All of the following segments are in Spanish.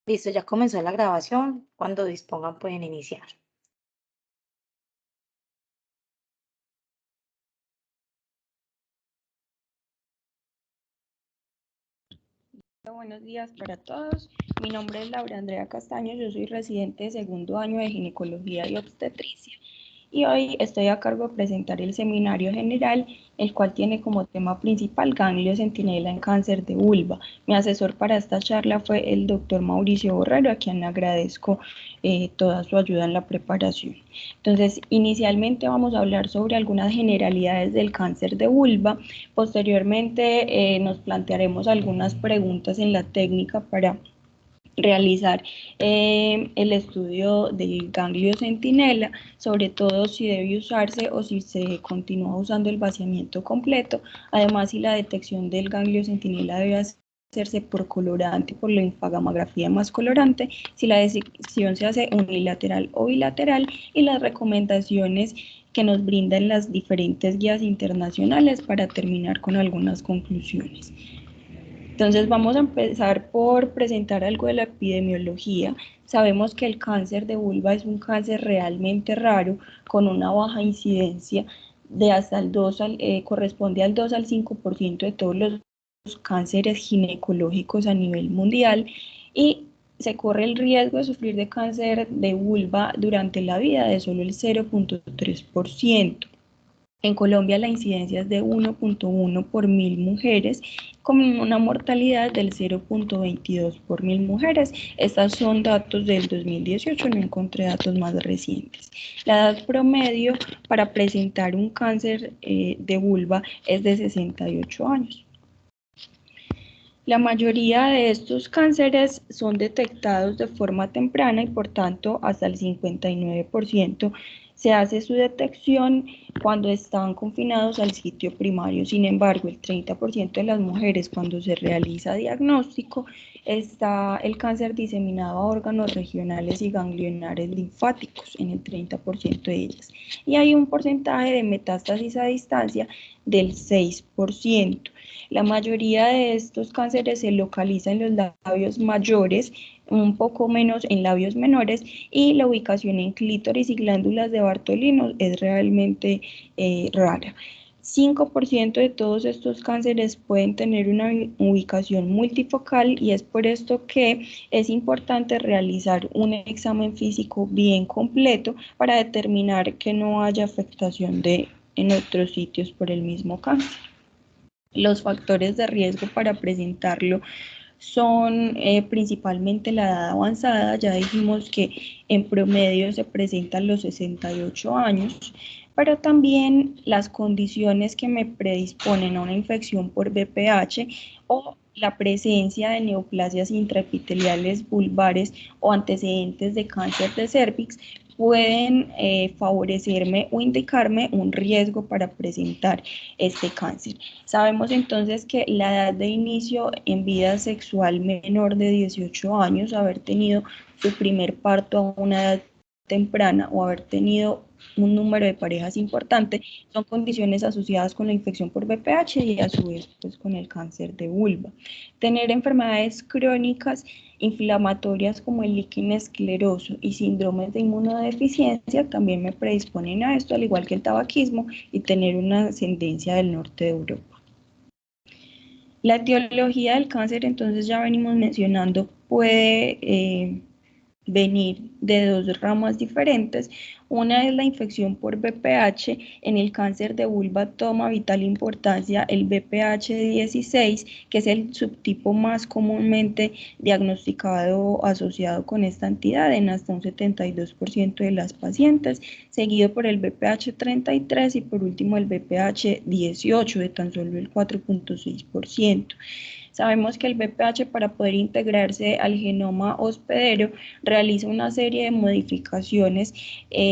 Listo, ya comenzó la grabación. Cuando dispongan pueden iniciar. Buenos días para todos. Mi nombre es Laura Andrea Castaño, yo soy residente de segundo año de ginecología y obstetricia y hoy estoy a cargo de presentar el seminario general, el cual tiene como tema principal ganglio centinela en cáncer de vulva. Mi asesor para esta charla fue el doctor Mauricio Borrero, a quien agradezco toda su ayuda en la preparación. Entonces, inicialmente vamos a hablar sobre algunas generalidades del cáncer de vulva. Posteriormente, nos plantearemos algunas preguntas en la técnica para realizar el estudio del ganglio centinela, sobre todo si debe usarse o si se continúa usando el vaciamiento completo. Además, si la detección del ganglio centinela debe hacerse por colorante, por linfagamografía más colorante, si la detección se hace unilateral o bilateral, y las recomendaciones que nos brindan las diferentes guías internacionales para terminar con algunas conclusiones. Entonces vamos a empezar por presentar algo de la epidemiología. Sabemos que el cáncer de vulva es un cáncer realmente raro, con una baja incidencia de hasta el 2 corresponde al 2 al 5% de todos los cánceres ginecológicos a nivel mundial, y se corre el riesgo de sufrir de cáncer de vulva durante la vida de solo el 0.3%. En Colombia la incidencia es de 1.1 por 1000 mujeres, con una mortalidad del 0.22 por 1000 mujeres. Estos son datos del 2018, no encontré datos más recientes. La edad promedio para presentar un cáncer de vulva es de 68 años. La mayoría de estos cánceres son detectados de forma temprana y por tanto hasta el 59% se hace su detección cuando están confinados al sitio primario. Sin embargo, el 30% de las mujeres, cuando se realiza diagnóstico, está el cáncer diseminado a órganos regionales y ganglionares linfáticos en el 30% de ellas. Y hay un porcentaje de metástasis a distancia del 6%. La mayoría de estos cánceres se localizan en los labios mayores, un poco menos en labios menores, y la ubicación en clítoris y glándulas de Bartolino es realmente rara. 5% de todos estos cánceres pueden tener una ubicación multifocal, y es por esto que es importante realizar un examen físico bien completo para determinar que no haya afectación en otros sitios por el mismo cáncer. Los factores de riesgo para presentarlo son principalmente la edad avanzada. Ya dijimos que en promedio se presentan los 68 años, pero también las condiciones que me predisponen a una infección por VPH o la presencia de neoplasias intraepiteliales vulvares o antecedentes de cáncer de cervix pueden favorecerme o indicarme un riesgo para presentar este cáncer. Sabemos entonces que la edad de inicio en vida sexual menor de 18 años, haber tenido su primer parto a una edad temprana o haber tenido un número de parejas importante, son condiciones asociadas con la infección por VPH y a su vez pues, con el cáncer de vulva. Tener enfermedades crónicas inflamatorias como el líquen escleroso y síndromes de inmunodeficiencia también me predisponen a esto, al igual que el tabaquismo y tener una ascendencia del norte de Europa. La etiología del cáncer, entonces ya venimos mencionando, puede venir de dos ramas diferentes. Una es la infección por VPH. En el cáncer de vulva toma vital importancia el VPH 16, que es el subtipo más comúnmente diagnosticado asociado con esta entidad en hasta un 72% de las pacientes, seguido por el VPH 33 y por último el VPH 18 de tan solo el 4.6%. Sabemos que el VPH, para poder integrarse al genoma hospedero, realiza una serie de modificaciones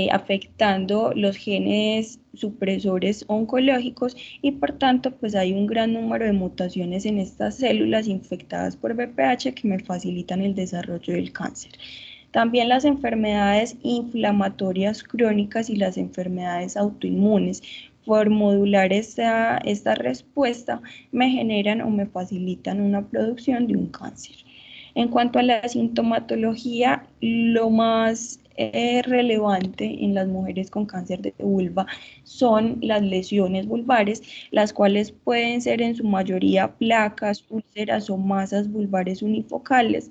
afectando los genes supresores oncológicos, y por tanto pues hay un gran número de mutaciones en estas células infectadas por VPH que me facilitan el desarrollo del cáncer. También las enfermedades inflamatorias crónicas y las enfermedades autoinmunes, por modular esta respuesta, me generan o me facilitan una producción de un cáncer. En cuanto a la sintomatología, lo más relevante en las mujeres con cáncer de vulva son las lesiones vulvares, las cuales pueden ser en su mayoría placas, úlceras o masas vulvares unifocales.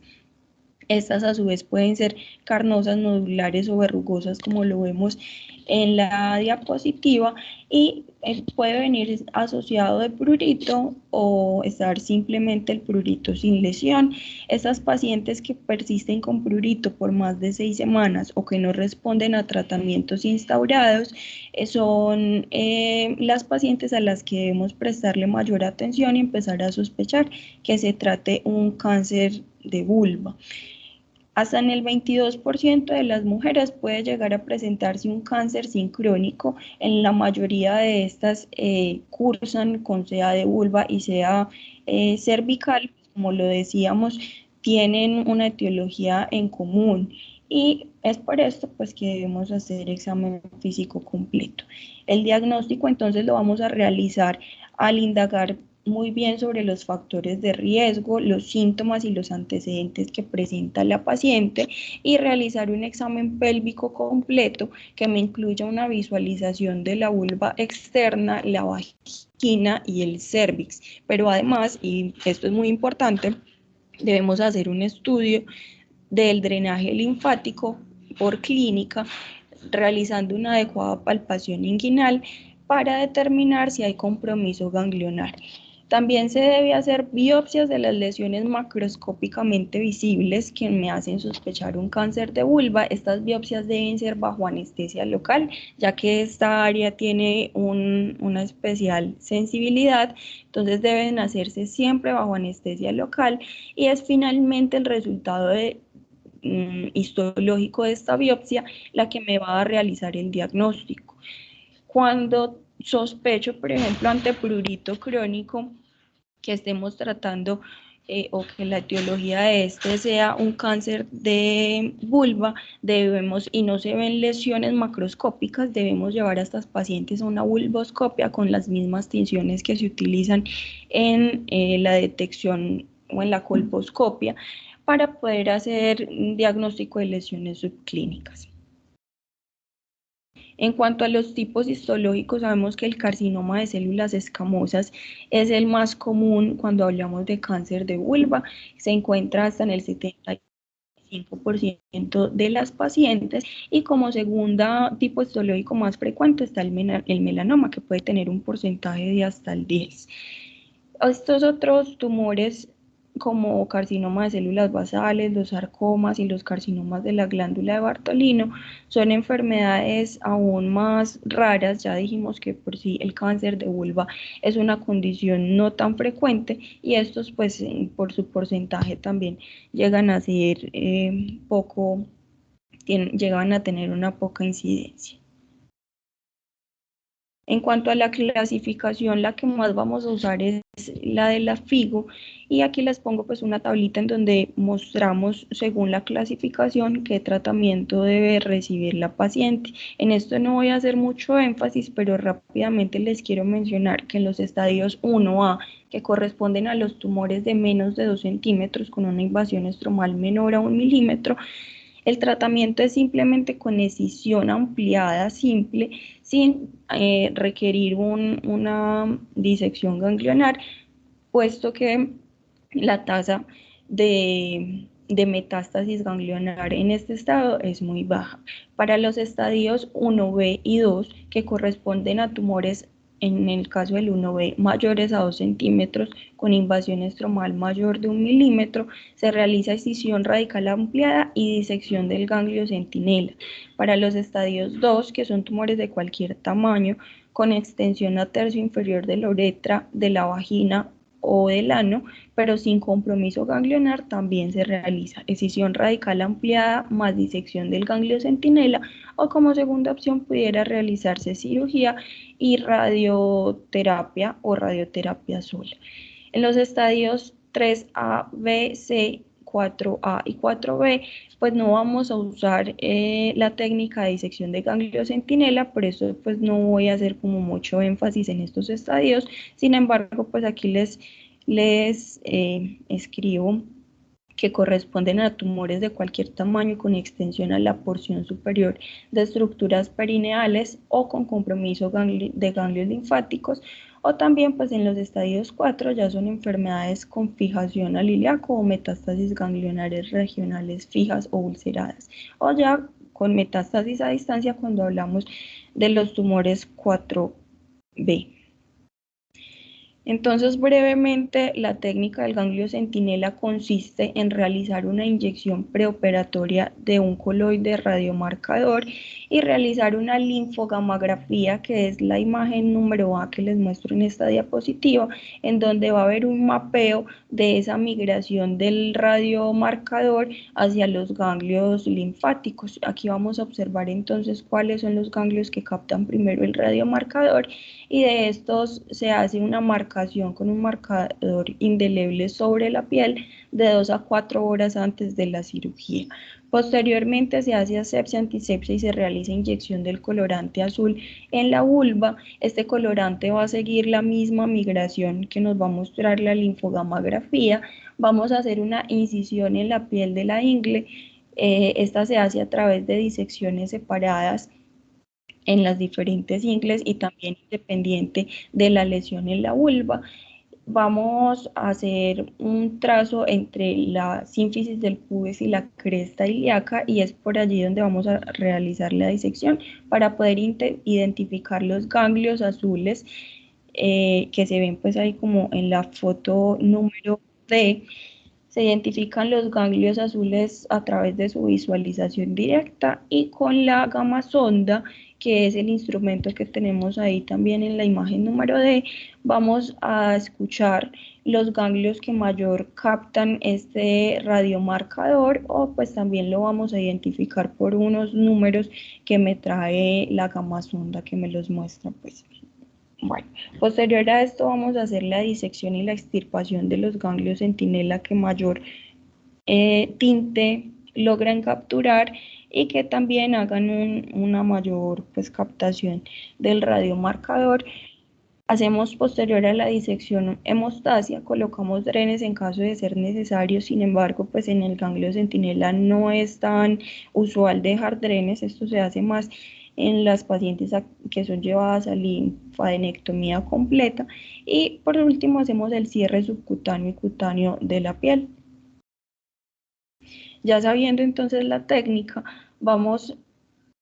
Estas a su vez pueden ser carnosas, nodulares o verrugosas, como lo vemos en la diapositiva, y puede venir asociado de prurito o estar simplemente el prurito sin lesión. Estas pacientes que persisten con prurito por más de 6 semanas o que no responden a tratamientos instaurados son las pacientes a las que debemos prestarle mayor atención y empezar a sospechar que se trate un cáncer de vulva. Hasta en el 22% de las mujeres puede llegar a presentarse un cáncer sincrónico. En la mayoría de estas cursan con sea de vulva y sea cervical, como lo decíamos, tienen una etiología en común. Y es por esto pues, que debemos hacer examen físico completo. El diagnóstico entonces lo vamos a realizar al indagar muy bien sobre los factores de riesgo, los síntomas y los antecedentes que presenta la paciente y realizar un examen pélvico completo que me incluya una visualización de la vulva externa, la vagina y el cérvix. Pero además, y esto es muy importante, debemos hacer un estudio del drenaje linfático por clínica, realizando una adecuada palpación inguinal para determinar si hay compromiso ganglionar. También se debe hacer biopsias de las lesiones macroscópicamente visibles que me hacen sospechar un cáncer de vulva. Estas biopsias deben ser bajo anestesia local, ya que esta área tiene una especial sensibilidad, entonces deben hacerse siempre bajo anestesia local y es finalmente el resultado histológico de esta biopsia la que me va a realizar el diagnóstico. Cuando sospecho, por ejemplo, ante prurito crónico, que estemos tratando o que la etiología de este sea un cáncer de vulva, debemos, y no se ven lesiones macroscópicas, debemos llevar a estas pacientes a una vulvoscopia con las mismas tinciones que se utilizan en la detección o en la colposcopia para poder hacer un diagnóstico de lesiones subclínicas. En cuanto a los tipos histológicos, sabemos que el carcinoma de células escamosas es el más común cuando hablamos de cáncer de vulva. Se encuentra hasta en el 75% de las pacientes y como segunda tipo histológico más frecuente está el melanoma, que puede tener un porcentaje de hasta el 10%. Estos otros tumores como carcinoma de células basales, los sarcomas y los carcinomas de la glándula de Bartolino son enfermedades aún más raras. Ya dijimos que por sí el cáncer de vulva es una condición no tan frecuente y estos pues por su porcentaje también llegan a ser llegan a tener una poca incidencia. En cuanto a la clasificación, la que más vamos a usar es la de la FIGO y aquí les pongo pues una tablita en donde mostramos según la clasificación qué tratamiento debe recibir la paciente. En esto no voy a hacer mucho énfasis, pero rápidamente les quiero mencionar que en los estadios 1A, que corresponden a los tumores de menos de 2 centímetros con una invasión estromal menor a 1 milímetro, el tratamiento es simplemente con excisión ampliada simple, sin requerir una disección ganglionar, puesto que la tasa de metástasis ganglionar en este estado es muy baja. Para los estadios 1B y 2, que corresponden a tumores en el caso del 1B mayores a 2 centímetros con invasión estromal mayor de 1 milímetro, se realiza excisión radical ampliada y disección del ganglio centinela. Para los estadios 2, que son tumores de cualquier tamaño, con extensión a tercio inferior de la uretra, de la vagina o del ano, pero sin compromiso ganglionar, también se realiza excisión radical ampliada más disección del ganglio centinela, o como segunda opción pudiera realizarse cirugía y radioterapia o radioterapia sola. En los estadios 3A, B, C, 4A y 4B, pues no vamos a usar la técnica de disección de ganglio centinela, por eso pues no voy a hacer como mucho énfasis en estos estadios. Sin embargo, pues aquí les escribo que corresponden a tumores de cualquier tamaño con extensión a la porción superior de estructuras perineales o con compromiso de ganglios linfáticos, o también pues en los estadios 4 ya son enfermedades con fijación al ilíaco o metástasis ganglionares regionales fijas o ulceradas, o ya con metástasis a distancia cuando hablamos de los tumores 4B. Entonces, brevemente, la técnica del ganglio centinela consiste en realizar una inyección preoperatoria de un coloide radiomarcador y realizar una linfogamografía, que es la imagen número A que les muestro en esta diapositiva, en donde va a haber un mapeo de esa migración del radiomarcador hacia los ganglios linfáticos. Aquí vamos a observar entonces cuáles son los ganglios que captan primero el radiomarcador, y de estos se hace una marcación con un marcador indeleble sobre la piel de 2 a 4 horas antes de la cirugía. Posteriormente se hace asepsia, antisepsia y se realiza inyección del colorante azul en la vulva. Este colorante va a seguir la misma migración que nos va a mostrar la linfogamografía. Vamos a hacer una incisión en la piel de la ingle. Esta se hace a través de disecciones separadas en las diferentes ingles y también independiente de la lesión en la vulva. Vamos a hacer un trazo entre la sínfisis del pubis y la cresta ilíaca, y es por allí donde vamos a realizar la disección para poder identificar los ganglios azules que se ven pues ahí como en la foto número D. Se identifican los ganglios azules a través de su visualización directa, y con la gamma sonda, que es el instrumento que tenemos ahí también en la imagen número D, vamos a escuchar los ganglios que mayor captan este radiomarcador, o pues también lo vamos a identificar por unos números que me trae la gamma sonda, que me los muestra pues. Bueno, posterior a esto vamos a hacer la disección y la extirpación de los ganglios centinela que mayor tinte logran capturar y que también hagan una mayor pues captación del radiomarcador. Hacemos posterior a la disección hemostasia, colocamos drenes en caso de ser necesario. Sin embargo, pues en el ganglio centinela no es tan usual dejar drenes. Esto se hace más en las pacientes que son llevadas a linfadenectomía completa. Y por último hacemos el cierre subcutáneo y cutáneo de la piel. Ya sabiendo entonces la técnica, vamos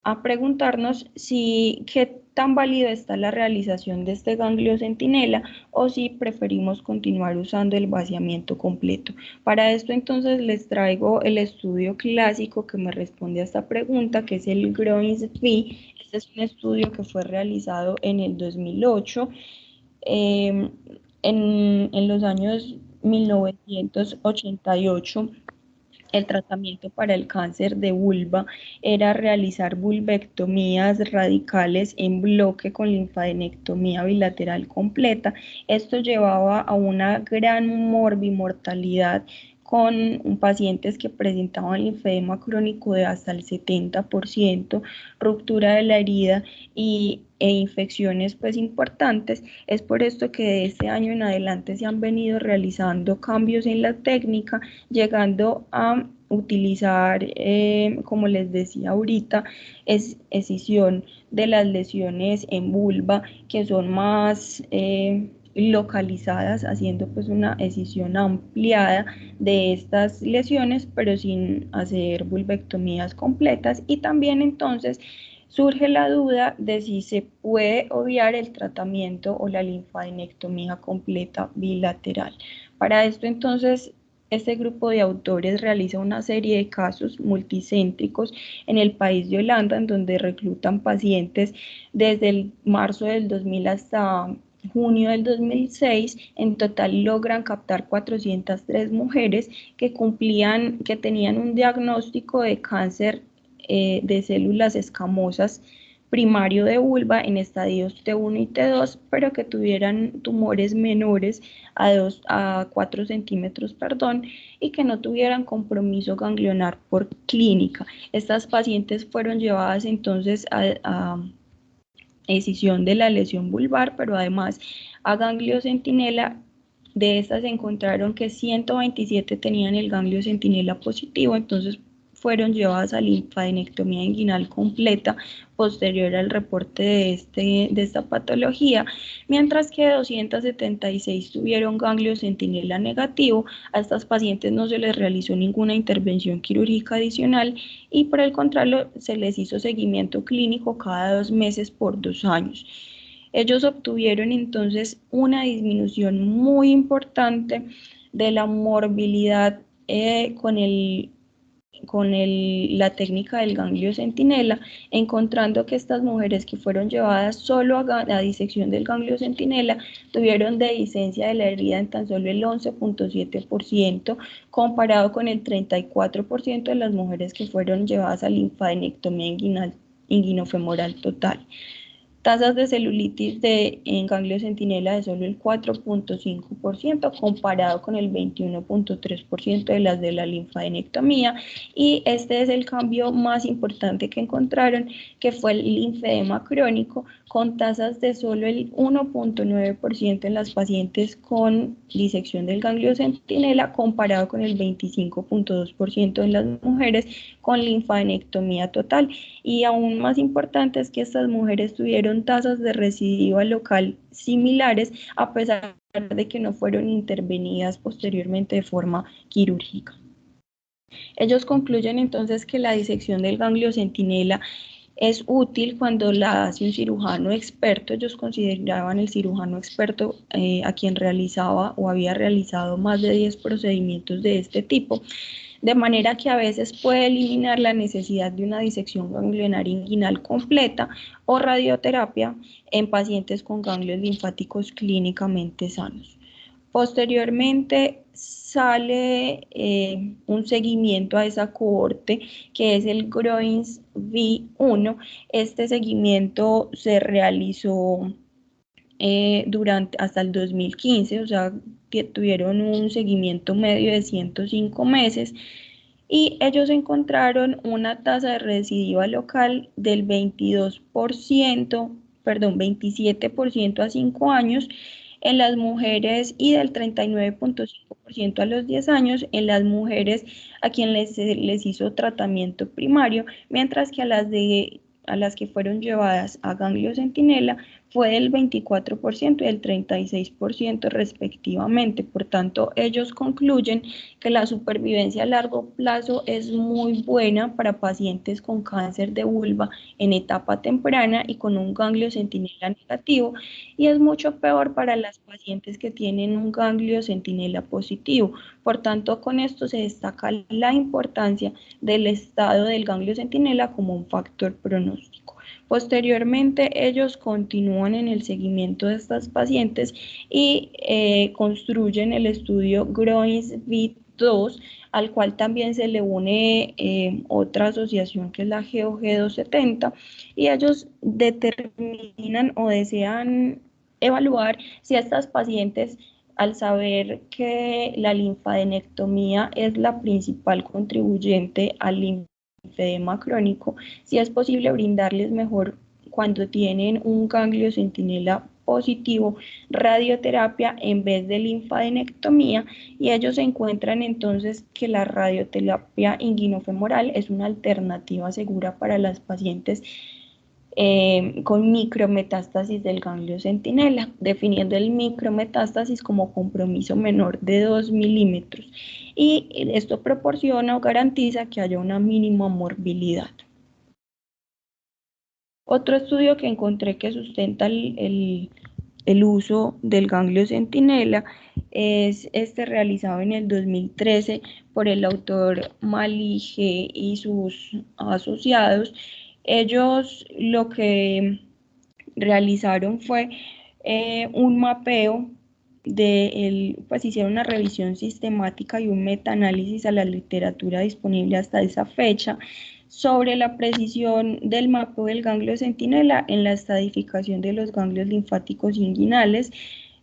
a preguntarnos qué tan válido está la realización de este ganglio centinela, o si preferimos continuar usando el vaciamiento completo. Para esto entonces les traigo el estudio clásico que me responde a esta pregunta, que es el Groins-V. Este es un estudio que fue realizado en el 2008. En los años 1988, el tratamiento para el cáncer de vulva era realizar vulvectomías radicales en bloque con linfadenectomía bilateral completa. Esto llevaba a una gran morbimortalidad con pacientes que presentaban linfedema crónico de hasta el 70%, ruptura de la herida e infecciones pues importantes. Es por esto que de este año en adelante se han venido realizando cambios en la técnica, llegando a utilizar, como les decía ahorita, escisión de las lesiones en vulva, que son más localizadas, haciendo pues una escisión ampliada de estas lesiones, pero sin hacer vulvectomías completas. Y también entonces surge la duda de si se puede obviar el tratamiento o la linfadenectomía completa bilateral. Para esto entonces este grupo de autores realiza una serie de casos multicéntricos en el país de Holanda, en donde reclutan pacientes desde el marzo del 2000 hasta junio del 2006. En total logran captar 403 mujeres que tenían un diagnóstico de cáncer de células escamosas primario de vulva en estadios T1 y T2, pero que tuvieran tumores menores a 4 centímetros, y que no tuvieran compromiso ganglionar por clínica. Estas pacientes fueron llevadas entonces a escisión de la lesión vulvar, pero además a ganglio centinela de estas encontraron que 127 tenían el ganglio centinela positivo, entonces fueron llevadas a linfadenectomía inguinal completa posterior al reporte de esta patología, mientras que 276 tuvieron ganglio centinela negativo. A estas pacientes no se les realizó ninguna intervención quirúrgica adicional y por el contrario se les hizo seguimiento clínico cada 2 meses por 2 años. Ellos obtuvieron entonces una disminución muy importante de la morbilidad la técnica del ganglio centinela, encontrando que estas mujeres que fueron llevadas solo a disección del ganglio centinela tuvieron dehiscencia de la herida en tan solo el 11.7%, comparado con el 34% de las mujeres que fueron llevadas a linfadenectomía inguinofemoral total. Tasas de celulitis en ganglio centinela de solo el 4.5% comparado con el 21.3% de las de la linfadenectomía, y este es el cambio más importante que encontraron, que fue el linfedema crónico, con tasas de solo el 1.9% en las pacientes con disección del ganglio centinela comparado con el 25.2% en las mujeres con linfadenectomía total. Y aún más importante es que estas mujeres tuvieron tasas de recidiva local similares a pesar de que no fueron intervenidas posteriormente de forma quirúrgica. Ellos concluyen entonces que la disección del ganglio centinela es útil cuando la hace un cirujano experto. Ellos consideraban el cirujano experto a quien realizaba o había realizado más de 10 procedimientos de este tipo, de manera que a veces puede eliminar la necesidad de una disección ganglionar inguinal completa o radioterapia en pacientes con ganglios linfáticos clínicamente sanos. Posteriormente sale un seguimiento a esa cohorte que es el Groins V1. Este seguimiento se realizó hasta el 2015, o sea, tuvieron un seguimiento medio de 105 meses y ellos encontraron una tasa de recidiva local del 27% a 5 años en las mujeres y del 39.5% a los 10 años en las mujeres a quienes les hizo tratamiento primario, mientras que a las que fueron llevadas a ganglio centinela fue del 24% y del 36% respectivamente. Por tanto, ellos concluyen que la supervivencia a largo plazo es muy buena para pacientes con cáncer de vulva en etapa temprana y con un ganglio centinela negativo, y es mucho peor para las pacientes que tienen un ganglio centinela positivo. Por tanto, con esto se destaca la importancia del estado del ganglio centinela como un factor pronóstico. Posteriormente, ellos continúan en el seguimiento de estas pacientes y construyen el estudio Groins V2, al cual también se le une otra asociación que es la GOG 270, y ellos determinan o desean evaluar si estas pacientes, al saber que la linfadenectomía es la principal contribuyente al linfedema crónico, si es posible brindarles mejor cuando tienen un ganglio centinela positivo radioterapia en vez de linfadenectomía, y ellos encuentran entonces que la radioterapia inguinofemoral es una alternativa segura para las pacientes con micrometástasis del ganglio centinela, definiendo el micrometástasis como compromiso menor de 2 milímetros, y esto proporciona o garantiza que haya una mínima morbilidad. Otro estudio que encontré que sustenta el uso del ganglio centinela es este realizado en el 2013 por el autor Malige y sus asociados. Ellos lo que realizaron fue un mapeo pues hicieron una revisión sistemática y un metaanálisis a la literatura disponible hasta esa fecha sobre la precisión del mapeo del ganglio centinela en la estadificación de los ganglios linfáticos inguinales.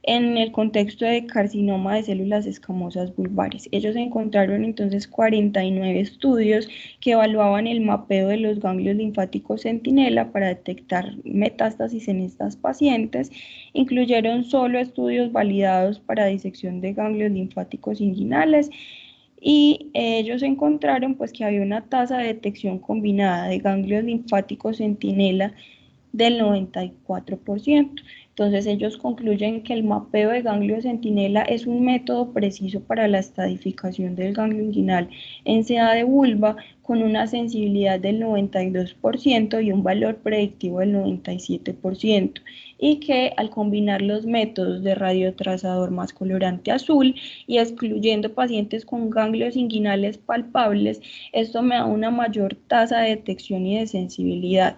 en el contexto de carcinoma de células escamosas vulvares. Ellos encontraron entonces 49 estudios que evaluaban el mapeo de los ganglios linfáticos centinela para detectar metástasis en estas pacientes. Incluyeron solo estudios validados para disección de ganglios linfáticos inguinales y ellos encontraron pues que había una tasa de detección combinada de ganglios linfáticos centinela del 94%. Entonces ellos concluyen que el mapeo de ganglio centinela es un método preciso para la estadificación del ganglio inguinal en SEA de vulva con una sensibilidad del 92% y un valor predictivo del 97%, y que al combinar los métodos de radiotrazador más colorante azul y excluyendo pacientes con ganglios inguinales palpables, esto me da una mayor tasa de detección y de sensibilidad.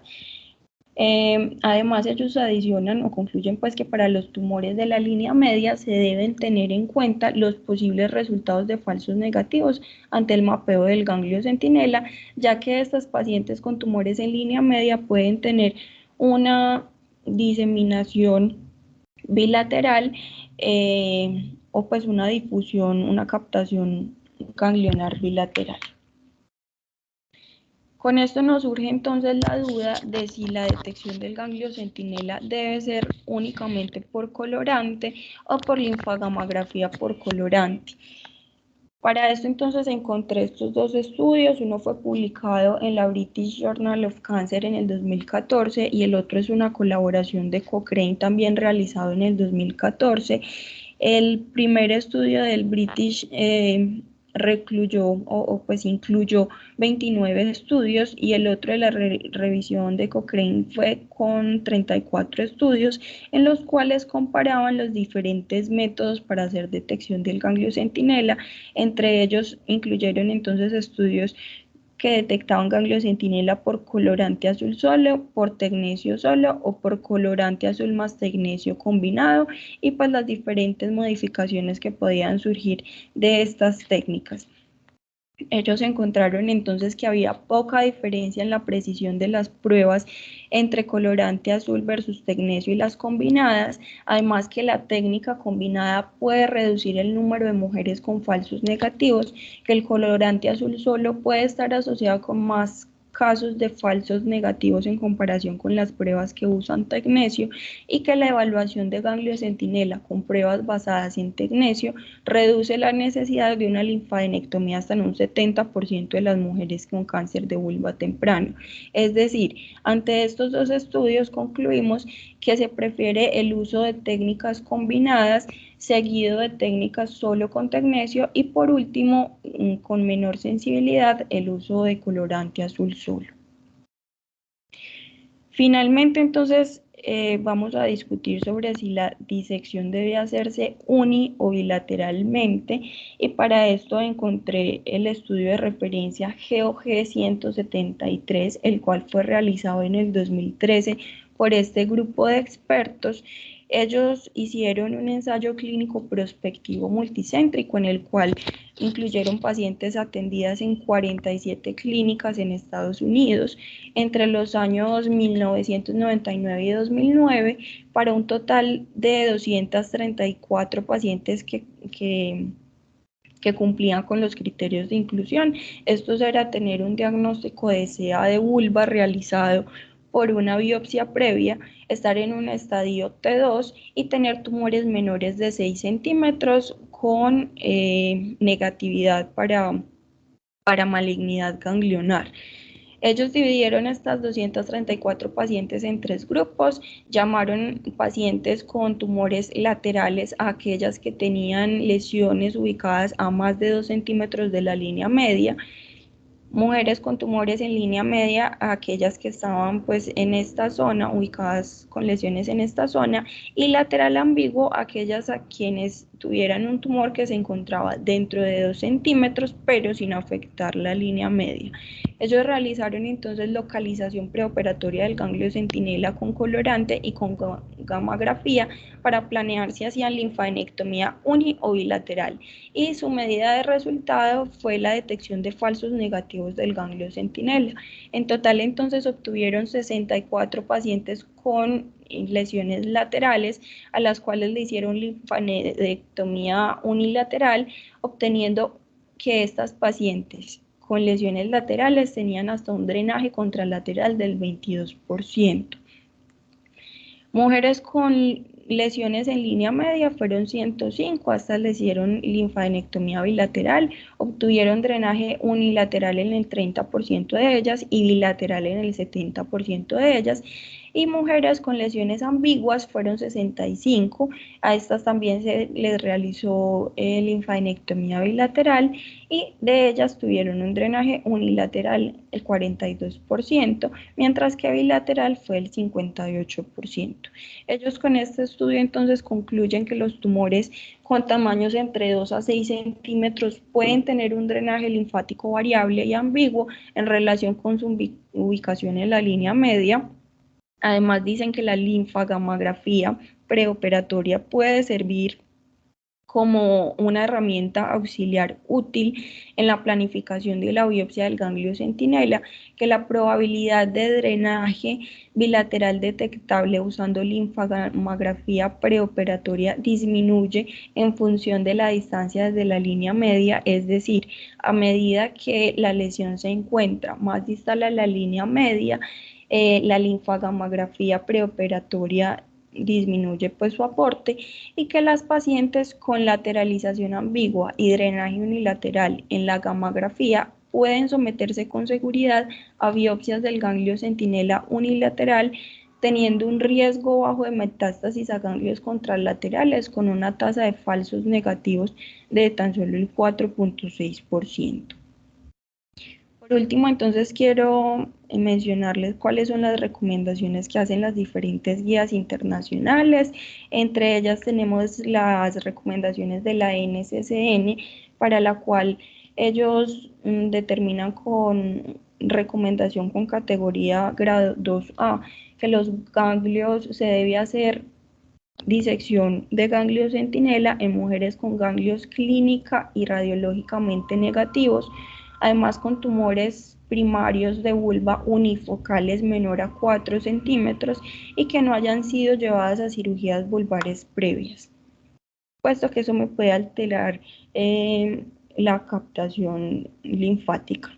Además, ellos adicionan o concluyen pues que para los tumores de la línea media se deben tener en cuenta los posibles resultados de falsos negativos ante el mapeo del ganglio centinela, ya que estas pacientes con tumores en línea media pueden tener una diseminación bilateral o pues una difusión, una captación ganglionar bilateral. Con esto nos surge entonces la duda de si la detección del ganglio centinela debe ser únicamente por colorante o por linfagamografía por colorante. Para esto entonces encontré estos dos estudios, uno fue publicado en la British Journal of Cancer en el 2014 y el otro es una colaboración de Cochrane también realizado en el 2014. El primer estudio del British pues incluyó 29 estudios y el otro de la revisión de Cochrane fue con 34 estudios en los cuales comparaban los diferentes métodos para hacer detección del ganglio centinela. Entre ellos incluyeron entonces estudios que detectaban ganglio centinela por colorante azul solo, por tecnesio solo o por colorante azul más tecnesio combinado, y pues las diferentes modificaciones que podían surgir de estas técnicas. Ellos encontraron entonces que había poca diferencia en la precisión de las pruebas entre colorante azul versus tecnesio y las combinadas, además que la técnica combinada puede reducir el número de mujeres con falsos negativos, que el colorante azul solo puede estar asociado con más casos de falsos negativos en comparación con las pruebas que usan tecnesio, y que la evaluación de ganglio centinela con pruebas basadas en tecnesio reduce la necesidad de una linfadenectomía hasta en un 70% de las mujeres con cáncer de vulva temprano. Es decir, ante estos dos estudios concluimos que se prefiere el uso de técnicas combinadas seguido de técnicas solo con tecnesio y por último, con menor sensibilidad, el uso de colorante azul solo. Finalmente, entonces, vamos a discutir sobre si la disección debe hacerse uni o bilateralmente, y para esto encontré el estudio de referencia GOG 173, el cual fue realizado en el 2013 por este grupo de expertos. Ellos hicieron un ensayo clínico prospectivo multicéntrico en el cual incluyeron pacientes atendidas en 47 clínicas en Estados Unidos entre los años 1999 y 2009 para un total de 234 pacientes que cumplían con los criterios de inclusión. Estos era tener un diagnóstico de SEA de vulva realizado por una biopsia previa, estar en un estadio T2 y tener tumores menores de 6 centímetros con negatividad para malignidad ganglionar. Ellos dividieron estas 234 pacientes en 3 grupos, llamaron pacientes con tumores laterales a aquellas que tenían lesiones ubicadas a más de 2 centímetros de la línea media, mujeres con tumores en línea media a aquellas que estaban pues en esta zona, ubicadas con lesiones en esta zona, y lateral ambiguo a aquellas a quienes tuvieran un tumor que se encontraba dentro de 2 centímetros pero sin afectar la línea media. Ellos realizaron entonces localización preoperatoria del ganglio centinela con colorante y con gammagrafía para planear si hacían linfadenectomía uni o bilateral, y su medida de resultado fue la detección de falsos negativos del ganglio centinela. En total entonces obtuvieron 64 pacientes con lesiones laterales, a las cuales le hicieron linfadenectomía unilateral, obteniendo que estas pacientes con lesiones laterales tenían hasta un drenaje contralateral del 22%. Mujeres con lesiones en línea media fueron 105, hasta le hicieron linfadenectomía bilateral, obtuvieron drenaje unilateral en el 30% de ellas y bilateral en el 70% de ellas, y mujeres con lesiones ambiguas fueron 65, a estas también se les realizó linfadenectomía bilateral y de ellas tuvieron un drenaje unilateral el 42%, mientras que bilateral fue el 58%. Ellos con este estudio entonces concluyen que los tumores con tamaños entre 2 a 6 centímetros pueden tener un drenaje linfático variable y ambiguo en relación con su ubicación en la línea media. Además dicen que la linfagamografía preoperatoria puede servir como una herramienta auxiliar útil en la planificación de la biopsia del ganglio centinela, que la probabilidad de drenaje bilateral detectable usando linfagamografía preoperatoria disminuye en función de la distancia desde la línea media, es decir, a medida que la lesión se encuentra más distal a la línea media, la linfagamografía preoperatoria disminuye pues su aporte, y que las pacientes con lateralización ambigua y drenaje unilateral en la gamografía pueden someterse con seguridad a biopsias del ganglio centinela unilateral, teniendo un riesgo bajo de metástasis a ganglios contralaterales con una tasa de falsos negativos de tan solo el 4.6%. Por último, entonces quiero mencionarles cuáles son las recomendaciones que hacen las diferentes guías internacionales. Entre ellas tenemos las recomendaciones de la NCCN, para la cual ellos determinan con recomendación con categoría grado 2A que los ganglios se debe hacer disección de ganglio centinela en mujeres con ganglios clínica y radiológicamente negativos, además con tumores primarios de vulva unifocales menor a 4 centímetros y que no hayan sido llevadas a cirugías vulvares previas, puesto que eso me puede alterar la captación linfática.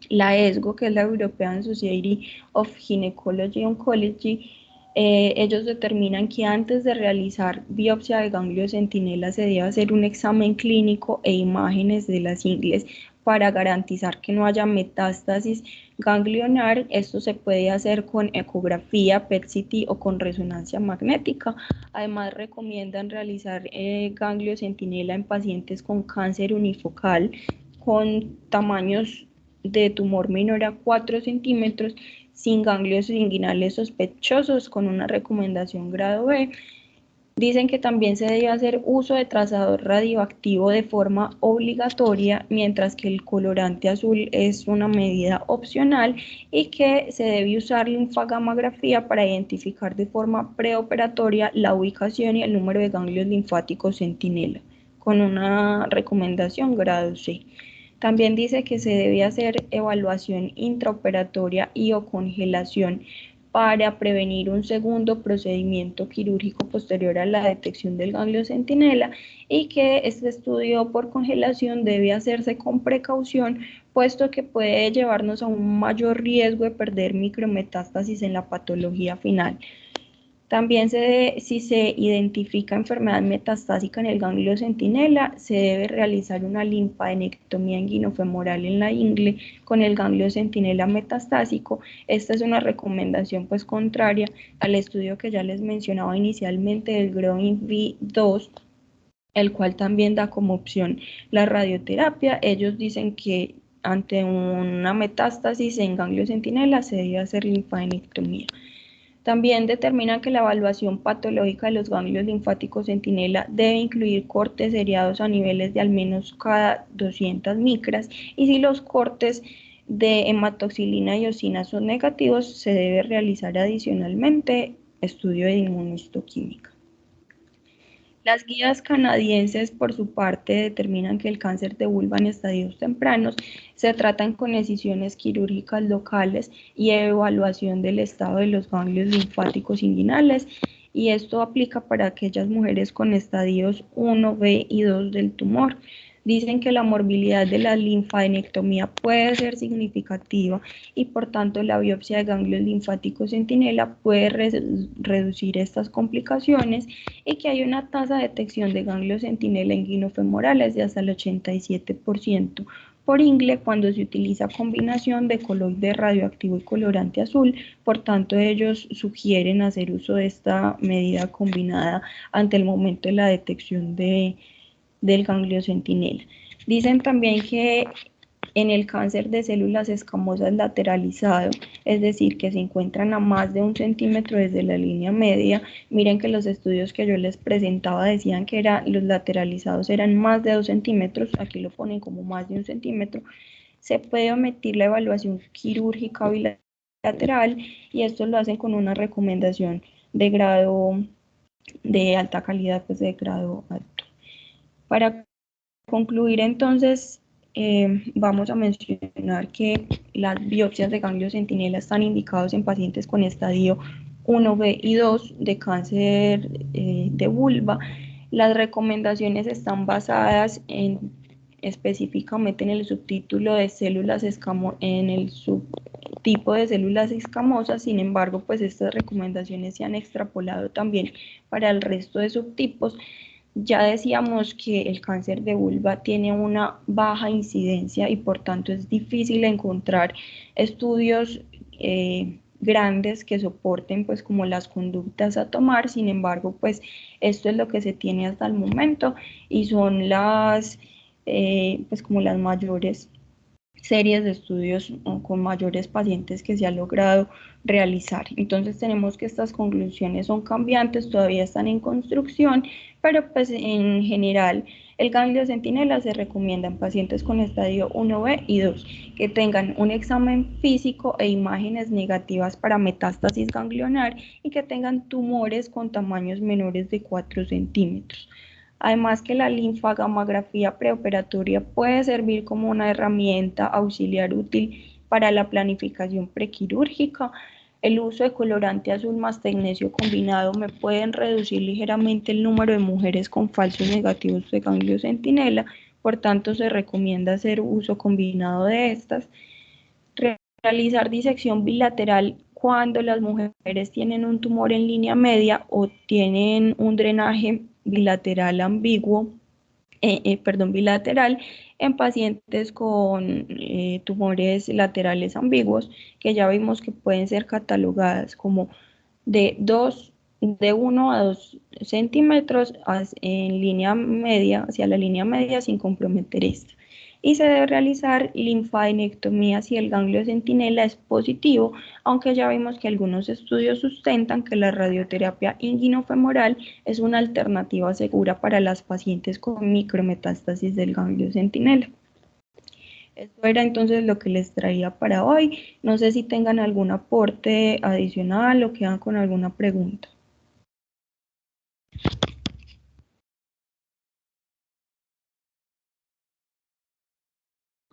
La ESGO, que es la European Society of Gynecology Oncology, ellos determinan que antes de realizar biopsia de ganglio centinela se debe hacer un examen clínico e imágenes de las ingles para garantizar que no haya metástasis ganglionar. Esto se puede hacer con ecografía, PET-CT o con resonancia magnética. Además recomiendan realizar ganglio centinela en pacientes con cáncer unifocal con tamaños de tumor menor a 4 centímetros, sin ganglios inguinales sospechosos, con una recomendación grado B. Dicen que también se debe hacer uso de trazador radioactivo de forma obligatoria, mientras que el colorante azul es una medida opcional, y que se debe usar linfagamografía para identificar de forma preoperatoria la ubicación y el número de ganglios linfáticos centinela, con una recomendación grado C. También dice que se debe hacer evaluación intraoperatoria y o congelación para prevenir un segundo procedimiento quirúrgico posterior a la detección del ganglio centinela, y que este estudio por congelación debe hacerse con precaución, puesto que puede llevarnos a un mayor riesgo de perder micrometástasis en la patología final. También si se identifica enfermedad metastásica en el ganglio centinela, se debe realizar una linfadenectomía inguinofemoral en la ingle con el ganglio centinela metastásico. Esta es una recomendación pues contraria al estudio que ya les mencionaba inicialmente del GROIN-V2, el cual también da como opción la radioterapia. Ellos dicen que ante una metástasis en ganglio centinela se debe hacer linfadenectomía. También determinan que la evaluación patológica de los ganglios linfáticos centinela debe incluir cortes seriados a niveles de al menos cada 200 micras, y si los cortes de hematoxilina y eosina son negativos, se debe realizar adicionalmente estudio de inmunohistoquímica. Las guías canadienses, por su parte, determinan que el cáncer de vulva en estadios tempranos se tratan con excisiones quirúrgicas locales y evaluación del estado de los ganglios linfáticos inguinales, y esto aplica para aquellas mujeres con estadios 1, B y 2 del tumor. Dicen que la morbilidad de la linfadenectomía puede ser significativa y por tanto la biopsia de ganglios linfáticos centinela puede reducir estas complicaciones, y que hay una tasa de detección de ganglios centinela inguinofemorales de hasta el 87% por ingle cuando se utiliza combinación de coloide radioactivo y colorante azul. Por tanto, ellos sugieren hacer uso de esta medida combinada ante el momento de la detección del ganglio centinela. Dicen también que en el cáncer de células escamosas lateralizado, es decir, que se encuentran a más de 1 centímetro desde la línea media, miren que los estudios que yo les presentaba decían que los lateralizados eran más de 2 centímetros, aquí lo ponen como más de 1 centímetro, se puede omitir la evaluación quirúrgica bilateral, y esto lo hacen con una recomendación de grado de alta calidad, pues de grado alto. Para concluir entonces, vamos a mencionar que las biopsias de ganglio centinela están indicados en pacientes con estadio 1B y 2 de cáncer de vulva. Las recomendaciones están basadas específicamente en el subtítulo de células escamosas, en el subtipo de células escamosas. Sin embargo, pues estas recomendaciones se han extrapolado también para el resto de subtipos. Ya decíamos que el cáncer de vulva tiene una baja incidencia y por tanto es difícil encontrar estudios grandes que soporten pues como las conductas a tomar. Sin embargo, pues esto es lo que se tiene hasta el momento y son las pues como las mayores series de estudios con mayores pacientes que se ha logrado realizar. Entonces tenemos que estas conclusiones son cambiantes, todavía están en construcción, pero pues en general el ganglio centinela se recomienda en pacientes con estadio 1B y 2 que tengan un examen físico e imágenes negativas para metástasis ganglionar y que tengan tumores con tamaños menores de 4 centímetros. Además que la linfagamografía preoperatoria puede servir como una herramienta auxiliar útil para la planificación prequirúrgica. El uso de colorante azul más tecnesio combinado me pueden reducir ligeramente el número de mujeres con falsos negativos de ganglio centinela, por tanto se recomienda hacer uso combinado de estas. Realizar disección bilateral cuando las mujeres tienen un tumor en línea media o tienen un drenaje bilateral ambiguo, bilateral, en pacientes con tumores laterales ambiguos, que ya vimos que pueden ser catalogadas como de 1 a 2 centímetros en línea media, hacia la línea media sin comprometer esta. Y se debe realizar linfadenectomía si el ganglio centinela es positivo, aunque ya vimos que algunos estudios sustentan que la radioterapia inguinofemoral es una alternativa segura para las pacientes con micrometástasis del ganglio centinela. Esto era entonces lo que les traía para hoy. No sé si tengan algún aporte adicional o quedan con alguna pregunta.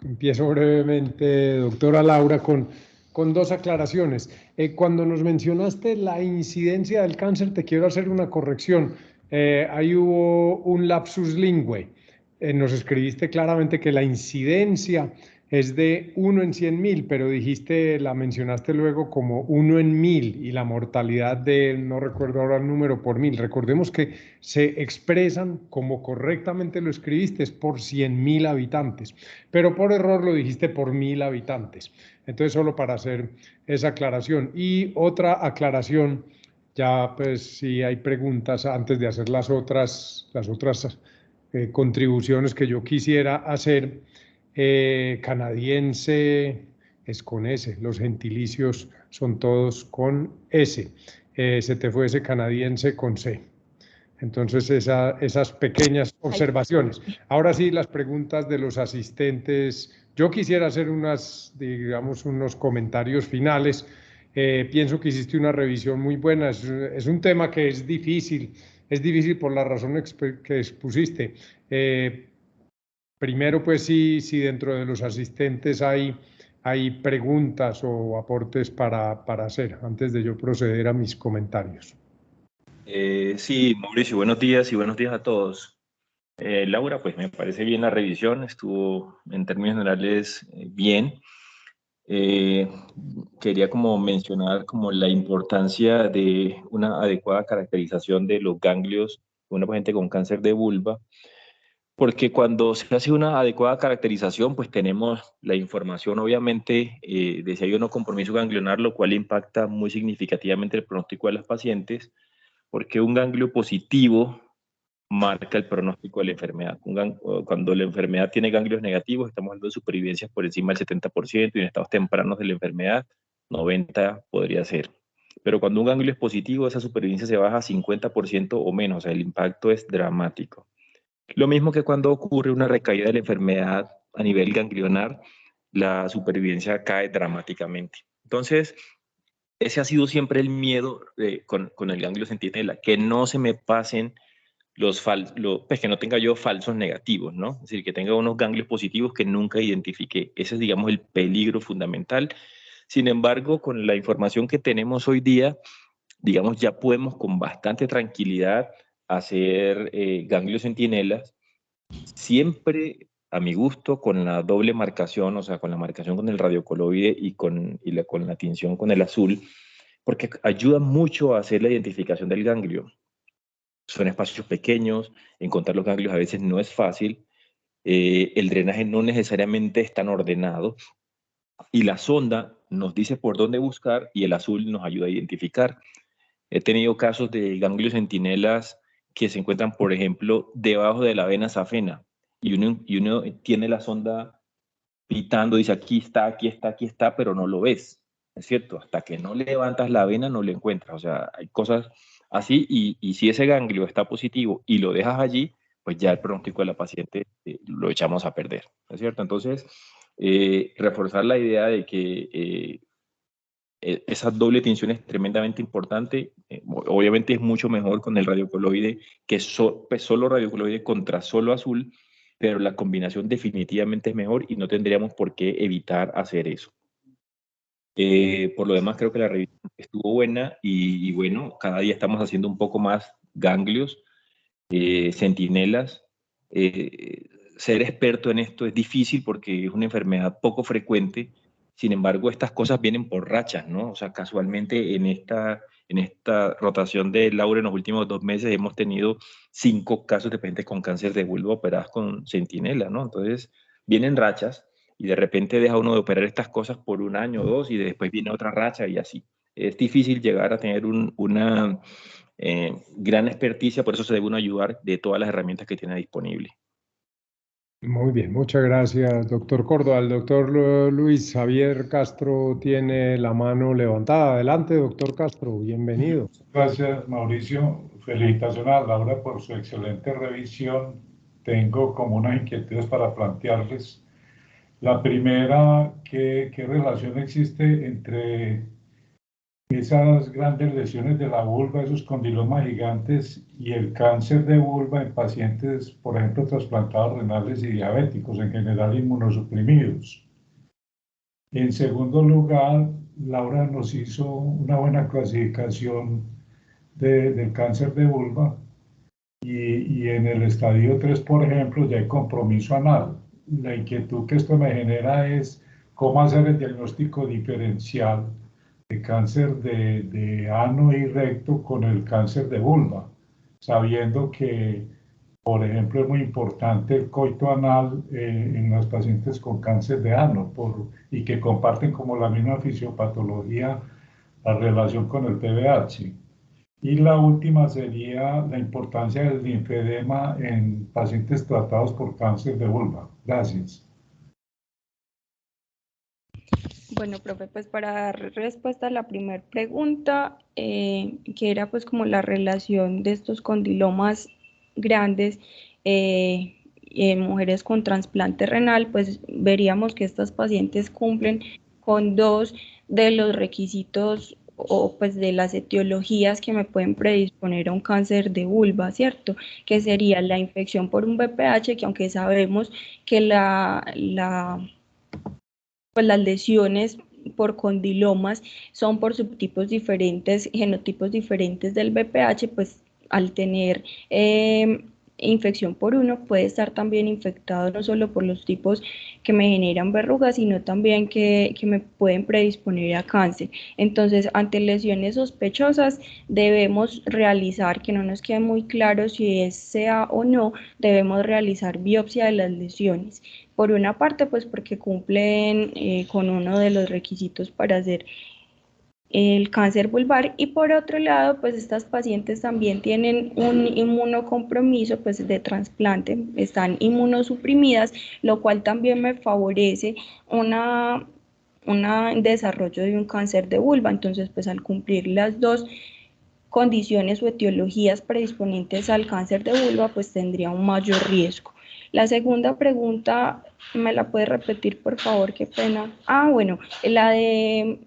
Empiezo brevemente, doctora Laura, con dos aclaraciones. Cuando nos mencionaste la incidencia del cáncer, te quiero hacer una corrección. Ahí hubo un lapsus lingüe. Nos escribiste claramente que la incidencia es de 1 en 100.000, pero la mencionaste luego como 1 en 1.000 y la mortalidad de, no recuerdo ahora el número, por 1.000. Recordemos que se expresan como correctamente lo escribiste, es por 100.000 habitantes, pero por error lo dijiste por 1.000 habitantes. Entonces, solo para hacer esa aclaración. Y otra aclaración, ya pues si hay preguntas antes de hacer las otras contribuciones que yo quisiera hacer. Canadiense es con S, los gentilicios son todos con S. Se te fue ese canadiense con C. Entonces, esas pequeñas observaciones. Ahora sí, las preguntas de los asistentes. Yo quisiera hacer unos comentarios finales. Pienso que hiciste una revisión muy buena. Es un tema que es difícil es difícil por la razón que expusiste. Primero, pues si dentro de los asistentes hay preguntas o aportes para hacer, antes de yo proceder a mis comentarios. Sí, Mauricio, buenos días y buenos días a todos. Laura, pues me parece bien la revisión, estuvo en términos generales bien. Quería como mencionar como la importancia de una adecuada caracterización de los ganglios de una paciente con cáncer de vulva, porque cuando se hace una adecuada caracterización, pues tenemos la información, obviamente, de si hay o no compromiso ganglionar, lo cual impacta muy significativamente el pronóstico de las pacientes, porque un ganglio positivo marca el pronóstico de la enfermedad. Cuando la enfermedad tiene ganglios negativos, estamos hablando de supervivencias por encima del 70% y en estados tempranos de la enfermedad, 90% podría ser. Pero cuando un ganglio es positivo, esa supervivencia se baja a 50% o menos, o sea, el impacto es dramático. Lo mismo que cuando ocurre una recaída de la enfermedad a nivel ganglionar, la supervivencia cae dramáticamente. Entonces, ese ha sido siempre el miedo con el ganglio centinela, que no se me pasen pues que no tenga yo falsos negativos, ¿no? Es decir, que tenga unos ganglios positivos que nunca identifiqué. Ese es, digamos, el peligro fundamental. Sin embargo, con la información que tenemos hoy día, digamos, ya podemos con bastante tranquilidad hacer ganglios centinelas, siempre a mi gusto con la doble marcación, o sea, con la marcación con el radiocoloide y con la tinción con el azul, porque ayuda mucho a hacer la identificación del ganglio. Son espacios pequeños, encontrar los ganglios a veces no es fácil, el drenaje no necesariamente es tan ordenado y la sonda nos dice por dónde buscar y el azul nos ayuda a identificar. He tenido casos de ganglios centinelas que se encuentran, por ejemplo, debajo de la vena safena y uno tiene la sonda pitando, dice aquí está, aquí está, aquí está, pero no lo ves, ¿es cierto? Hasta que no levantas la vena no lo encuentras, o sea, hay cosas así y si ese ganglio está positivo y lo dejas allí, pues ya el pronóstico de la paciente lo echamos a perder, ¿es cierto? Entonces, reforzar la idea de que esa doble tinción es tremendamente importante. Obviamente es mucho mejor con el radiocoloide que pues solo radiocoloide contra solo azul, pero la combinación definitivamente es mejor y no tendríamos por qué evitar hacer eso. Por lo demás, creo que la revisión estuvo buena y bueno, cada día estamos haciendo un poco más ganglios, centinelas. Ser experto en esto es difícil porque es una enfermedad poco frecuente. Sin embargo, estas cosas vienen por rachas, ¿no? O sea, casualmente en esta rotación de Laura en los últimos 2 meses hemos tenido 5 casos de pacientes con cáncer de vulva operadas con centinela, ¿no? Entonces, vienen rachas y de repente deja uno de operar estas cosas por 1 año o 2 y después viene otra racha y así. Es difícil llegar a tener una gran experticia, por eso se debe uno ayudar de todas las herramientas que tiene disponible. Muy bien, muchas gracias, doctor Córdoba. El doctor Luis Javier Castro tiene la mano levantada. Adelante, doctor Castro, bienvenido. Gracias, Mauricio. Felicitaciones a Laura por su excelente revisión. Tengo como unas inquietudes para plantearles. La primera, ¿qué relación existe entre esas grandes lesiones de la vulva, esos condilomas gigantes y el cáncer de vulva en pacientes, por ejemplo, trasplantados renales y diabéticos, en general inmunosuprimidos? En segundo lugar, Laura nos hizo una buena clasificación del cáncer de vulva y en el estadio 3, por ejemplo, ya hay compromiso anal. La inquietud que esto me genera es cómo hacer el diagnóstico diferencial de cáncer de ano y recto con el cáncer de vulva, sabiendo que, por ejemplo, es muy importante el coito anal en los pacientes con cáncer de ano y que comparten como la misma fisiopatología la relación con el PBH. Y la última sería la importancia del linfedema en pacientes tratados por cáncer de vulva. Gracias. Bueno, profe, pues para dar respuesta a la primera pregunta, que era pues como la relación de estos condilomas grandes en mujeres con trasplante renal, pues veríamos que estas pacientes cumplen con 2 de los requisitos o pues de las etiologías que me pueden predisponer a un cáncer de vulva, ¿cierto? Que sería la infección por un VPH, que aunque sabemos que pues las lesiones por condilomas son por subtipos diferentes, genotipos diferentes del VPH, pues al tener infección por uno puede estar también infectado no solo por los tipos que me generan verrugas, sino también que me pueden predisponer a cáncer. Entonces, ante lesiones sospechosas debemos realizar, que no nos quede muy claro si es sea o no, debemos realizar biopsia de las lesiones. Por una parte, pues porque cumplen con uno de los requisitos para hacer el cáncer vulvar, y por otro lado, pues estas pacientes también tienen un inmunocompromiso pues de trasplante, están inmunosuprimidas, lo cual también me favorece un desarrollo de un cáncer de vulva. Entonces, pues al cumplir las dos condiciones o etiologías predisponentes al cáncer de vulva, pues tendría un mayor riesgo. La segunda pregunta, ¿me la puede repetir, por favor? Qué pena. Bueno, la de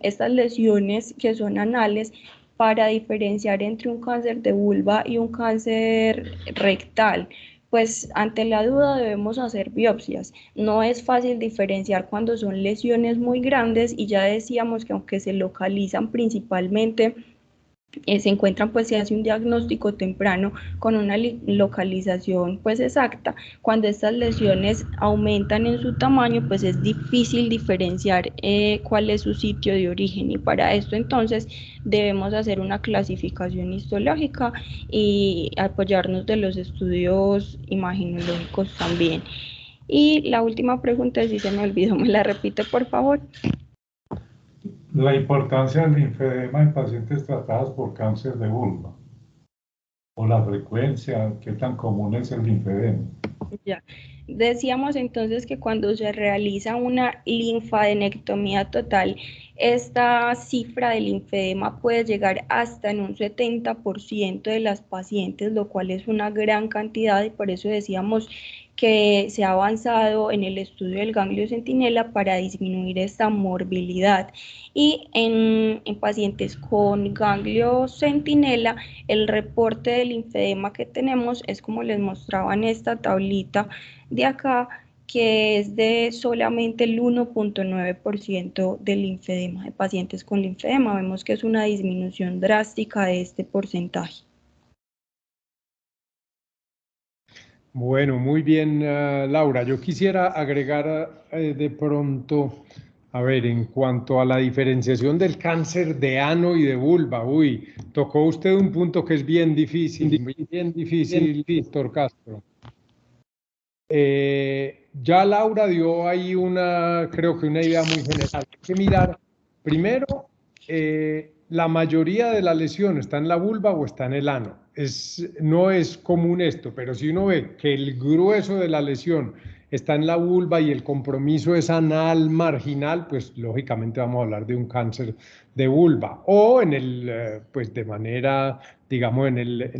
estas lesiones que son anales, para diferenciar entre un cáncer de vulva y un cáncer rectal. Pues ante la duda debemos hacer biopsias. No es fácil diferenciar cuando son lesiones muy grandes, y ya decíamos que aunque se localizan principalmente, se encuentran, pues se hace un diagnóstico temprano con una localización pues exacta. Cuando estas lesiones aumentan en su tamaño, pues es difícil diferenciar cuál es su sitio de origen, y para esto entonces debemos hacer una clasificación histológica y apoyarnos de los estudios imaginológicos también. Y la última pregunta, si se me olvidó, ¿me la repite, por favor? La importancia del linfedema en pacientes tratados por cáncer de vulva, o la frecuencia, qué tan común es el linfedema. Ya. Decíamos entonces que cuando se realiza una linfadenectomía total, esta cifra de linfedema puede llegar hasta en un 70% de las pacientes, lo cual es una gran cantidad, y por eso decíamos que se ha avanzado en el estudio del ganglio centinela para disminuir esta morbilidad. Y en pacientes con ganglio centinela, el reporte del linfedema que tenemos es como les mostraba en esta tablita de acá, que es de solamente el 1.9% del linfedema, de pacientes con linfedema. Vemos que es una disminución drástica de este porcentaje. Bueno, muy bien, Laura. Yo quisiera agregar de pronto, a ver, en cuanto a la diferenciación del cáncer de ano y de vulva. Uy, tocó usted un punto que es bien difícil, doctor Castro. Ya Laura dio ahí creo que una idea muy general. Hay que mirar, primero, la mayoría de la lesión está en la vulva o está en el ano. No es común esto, pero si uno ve que el grueso de la lesión está en la vulva y el compromiso es anal marginal, pues lógicamente vamos a hablar de un cáncer de vulva. O pues de manera, digamos, en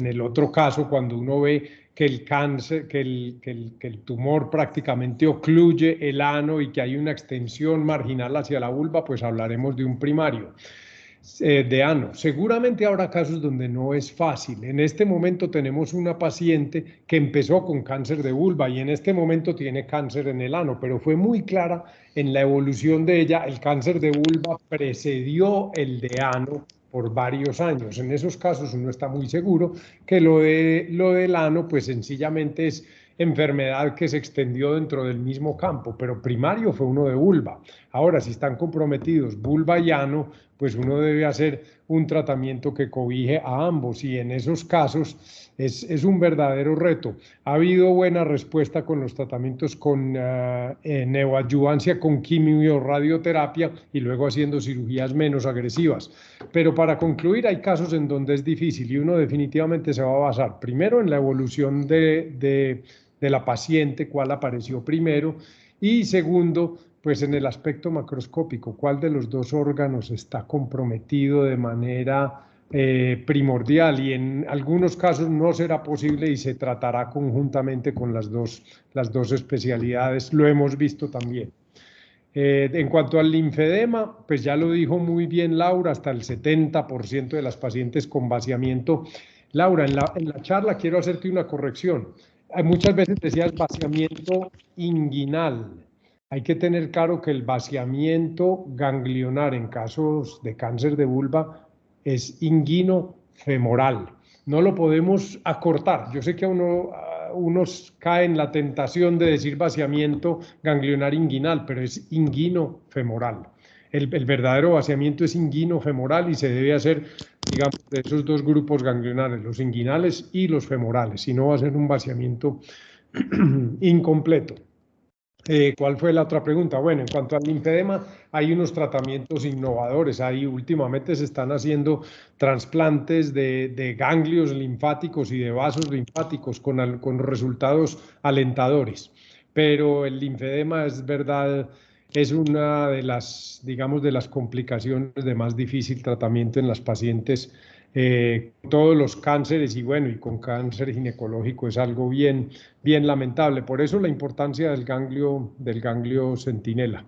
el otro caso, cuando uno ve que el cáncer, que el tumor prácticamente ocluye el ano y que hay una extensión marginal hacia la vulva, pues hablaremos de un primario de ano. Seguramente habrá casos donde no es fácil. En este momento tenemos una paciente que empezó con cáncer de vulva y en este momento tiene cáncer en el ano, pero fue muy clara en la evolución de ella. El cáncer de vulva precedió el de ano por varios años. En esos casos uno está muy seguro que lo del ano pues sencillamente es enfermedad que se extendió dentro del mismo campo, pero primario fue uno de vulva. Ahora, si están comprometidos vulva y ano, pues uno debe hacer un tratamiento que cobije a ambos, y en esos casos es un verdadero reto. Ha habido buena respuesta con los tratamientos con neoadyuvancia con quimio o radioterapia y luego haciendo cirugías menos agresivas. Pero para concluir, hay casos en donde es difícil y uno definitivamente se va a basar primero en la evolución de la paciente, cuál apareció primero, y segundo, pues en el aspecto macroscópico, cuál de los dos órganos está comprometido de manera primordial, y en algunos casos no será posible y se tratará conjuntamente con las dos especialidades, lo hemos visto también. En cuanto al linfedema, pues ya lo dijo muy bien Laura, hasta el 70% de las pacientes con vaciamiento. Laura, en la charla quiero hacerte una corrección. Muchas veces decías vaciamiento inguinal. Hay que tener claro que el vaciamiento ganglionar en casos de cáncer de vulva es inguinofemoral. No lo podemos acortar. Yo sé que unos caen en la tentación de decir vaciamiento ganglionar inguinal, pero es inguinofemoral. El verdadero vaciamiento es inguinofemoral y se debe hacer, digamos, de esos dos grupos ganglionares, los inguinales y los femorales, si no va a ser un vaciamiento incompleto. ¿Cuál fue la otra pregunta? Bueno, en cuanto al linfedema, hay unos tratamientos innovadores. Ahí últimamente se están haciendo trasplantes de ganglios linfáticos y de vasos linfáticos con resultados alentadores. Pero el linfedema es verdad, es una de las, digamos, de las complicaciones de más difícil tratamiento en las pacientes. Todos los cánceres y bueno, y con cáncer ginecológico es algo bien lamentable. Por eso la importancia del ganglio centinela.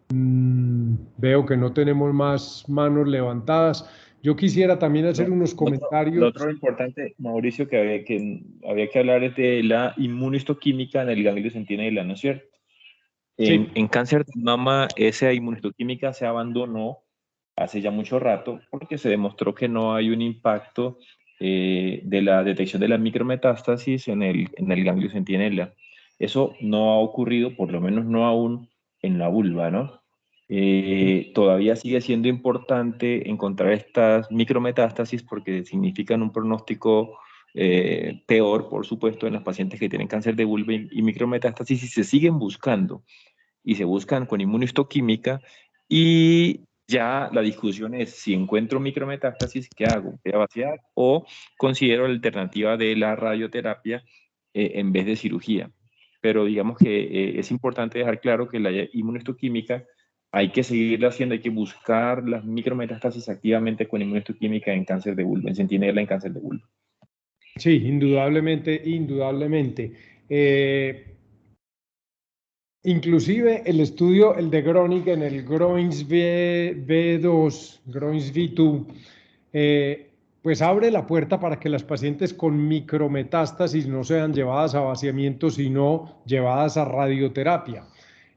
Veo que no tenemos más manos levantadas. Yo quisiera también hacer unos comentarios. Lo otro importante, Mauricio, que había que hablar es de la inmunohistoquímica en el ganglio centinela, ¿no es cierto? Sí. En cáncer de mama, esa inmunohistoquímica se abandonó hace ya mucho rato porque se demostró que no hay un impacto de la detección de la micrometástasis en el ganglio centinela. Eso no ha ocurrido, por lo menos no aún, en la vulva, ¿no? Todavía sigue siendo importante encontrar estas micrometástasis porque significan un pronóstico peor, por supuesto, en las pacientes que tienen cáncer de vulva y micrometástasis, y se siguen buscando, y se buscan con inmunohistoquímica, y ya la discusión es si encuentro micrometástasis, ¿qué hago? ¿Voy a vaciar o considero la alternativa de la radioterapia en vez de cirugía? Pero digamos que es importante dejar claro que la inmunohistoquímica hay que seguirla haciendo, hay que buscar las micrometástasis activamente con inmunohistoquímica en cáncer de vulva, en centinela en cáncer de vulva. Sí, indudablemente, indudablemente. Inclusive el estudio, el de Groningen, el Groins V2, Groins V2, pues abre la puerta para que las pacientes con micrometástasis no sean llevadas a vaciamiento, sino llevadas a radioterapia.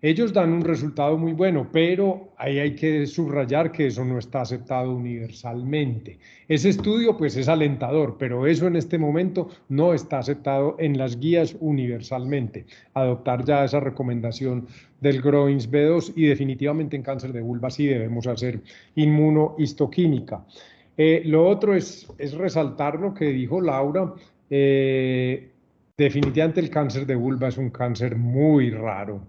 Ellos dan un resultado muy bueno, pero ahí hay que subrayar que eso no está aceptado universalmente. Ese estudio pues es alentador, pero eso en este momento no está aceptado en las guías universalmente. Adoptar ya esa recomendación del Groins B2 y definitivamente en cáncer de vulva sí debemos hacer inmunohistoquímica. Lo otro es resaltar lo que dijo Laura. Definitivamente el cáncer de vulva es un cáncer muy raro,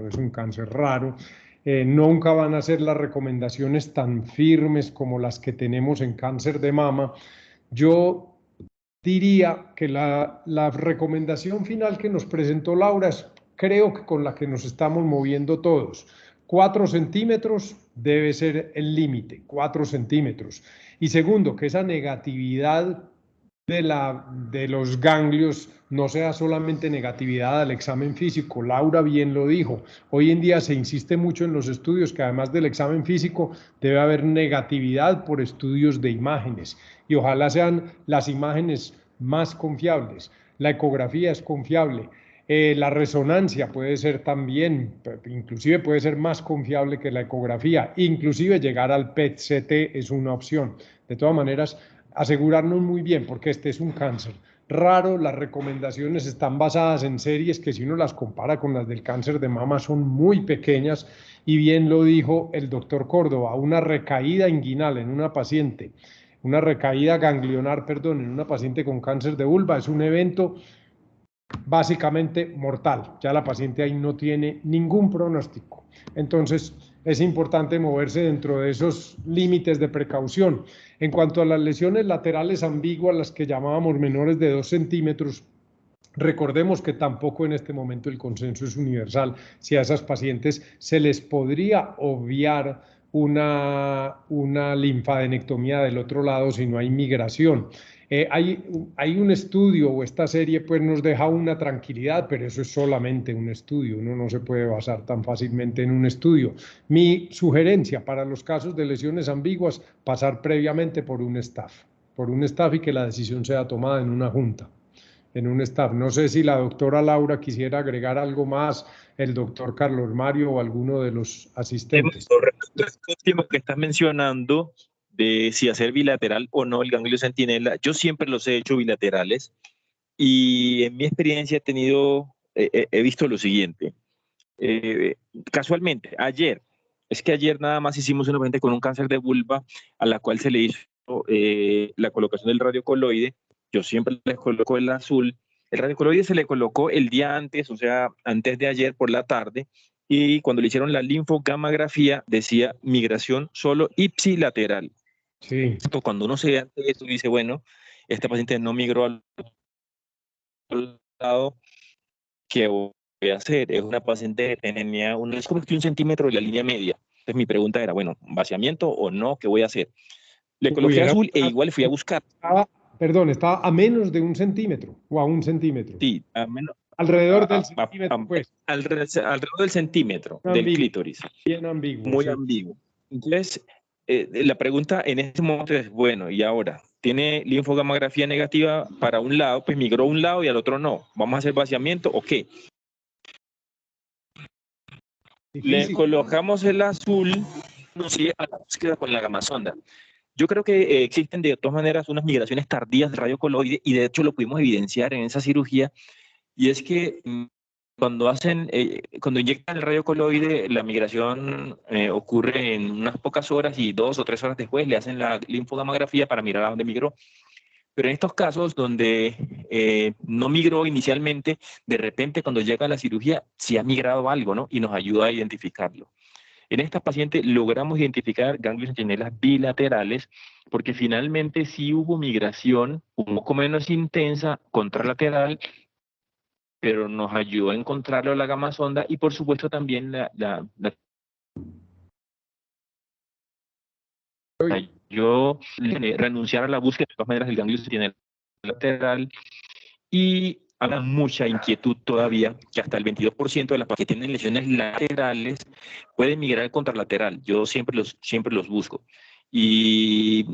es un cáncer raro. Nunca van a ser las recomendaciones tan firmes como las que tenemos en cáncer de mama. Yo diría que la recomendación final que nos presentó Laura es, creo que con la que nos estamos moviendo todos. 4 centímetros debe ser el límite, 4 centímetros. Y segundo, que esa negatividad de los ganglios no sea solamente negatividad al examen físico. Laura bien lo dijo. Hoy en día se insiste mucho en los estudios que además del examen físico debe haber negatividad por estudios de imágenes y ojalá sean las imágenes más confiables. La ecografía es confiable. La resonancia puede ser también, inclusive puede ser más confiable que la ecografía. Inclusive llegar al PET-CT es una opción. De todas maneras, asegurarnos muy bien, porque este es un cáncer raro. Las recomendaciones están basadas en series que si uno las compara con las del cáncer de mama son muy pequeñas y bien lo dijo el doctor Córdoba, una recaída inguinal en una paciente, una recaída ganglionar, perdón, en una paciente con cáncer de vulva es un evento básicamente mortal. Ya la paciente ahí no tiene ningún pronóstico. Entonces, es importante moverse dentro de esos límites de precaución. En cuanto a las lesiones laterales ambiguas, las que llamábamos menores de 2 centímetros, recordemos que tampoco en este momento el consenso es universal. Si a esas pacientes se les podría obviar una linfadenectomía del otro lado si no hay migración. Hay un estudio, o esta serie pues nos deja una tranquilidad, pero eso es solamente un estudio, uno no se puede basar tan fácilmente en un estudio. Mi sugerencia para los casos de lesiones ambiguas, pasar previamente por un staff y que la decisión sea tomada en una junta, en un staff. No sé si la doctora Laura quisiera agregar algo más, el doctor Carlos Mario o alguno de los asistentes. Respecto a último que estás mencionando, de si hacer bilateral o no el ganglio centinela, yo siempre los he hecho bilaterales y en mi experiencia he visto lo siguiente. Casualmente, ayer nada más hicimos una paciente con un cáncer de vulva a la cual se le hizo la colocación del radiocoloide. Yo siempre les coloco el azul. El radiocoloide se le colocó el día antes, o sea, antes de ayer por la tarde, y cuando le hicieron la linfogamografía decía migración solo ipsilateral. Sí. Cuando uno se ve ante eso dice, bueno, este paciente no migró al lado, ¿qué voy a hacer? Es una paciente que tenía es como que 1 centímetro de la línea media. Entonces mi pregunta era, bueno, ¿vaciamiento o no? ¿Qué voy a hacer? Le coloqué azul e igual fui a buscar. Estaba a menos de 1 centímetro o a 1 centímetro. Sí, a menos. Alrededor del centímetro, pues. Alrededor del centímetro del clítoris. Bien ambiguo. Muy sí. ambiguo. Entonces, la pregunta en este momento es, bueno, ¿y ahora? ¿Tiene linfogamografía negativa para un lado? Pues migró a un lado y al otro no. ¿Vamos a hacer vaciamiento o qué? Difícil. Le colocamos el azul, no sigue a la búsqueda con la gamasonda. Yo creo que existen de todas maneras unas migraciones tardías de radiocoloide y de hecho lo pudimos evidenciar en esa cirugía, y es que cuando inyectan el radiocoloide, la migración ocurre en unas pocas horas y 2 o 3 horas después le hacen la linfogamografía para mirar a dónde migró. Pero en estos casos donde no migró inicialmente, de repente cuando llega a la cirugía sí ha migrado algo, ¿no? Y nos ayuda a identificarlo. En esta paciente logramos identificar ganglios centinelas bilaterales porque finalmente sí hubo migración un poco menos intensa contralateral, pero nos ayudó a encontrarlo la gamasonda y por supuesto también yo renunciar a la búsqueda de todas maneras del ganglio centinela lateral. Y habrá mucha inquietud todavía, que hasta el 22% de las que tienen lesiones laterales pueden migrar al contralateral. Yo siempre los busco. Y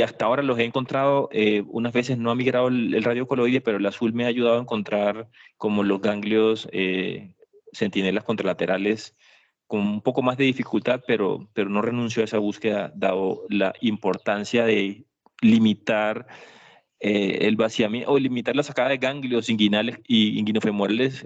hasta ahora los he encontrado, unas veces no ha migrado el radiocoloide, pero el azul me ha ayudado a encontrar como los ganglios centinelas contralaterales con un poco más de dificultad, pero no renuncio a esa búsqueda, dado la importancia de limitar el vaciamiento o limitar la sacada de ganglios inguinales y inguinofemorales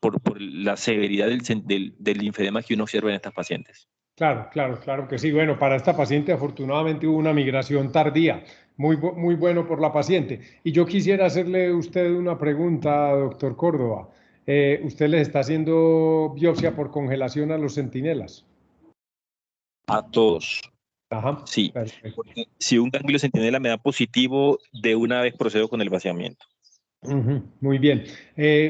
por la severidad del linfedema que uno observa en estas pacientes. Claro que sí. Bueno, para esta paciente afortunadamente hubo una migración tardía. Muy bueno por la paciente. Y yo quisiera hacerle a usted una pregunta, doctor Córdoba. ¿Usted les está haciendo biopsia por congelación a los centinelas? A todos. Ajá, sí. Perfecto. Si un ganglio centinela me da positivo, de una vez procedo con el vaciamiento. Muy bien.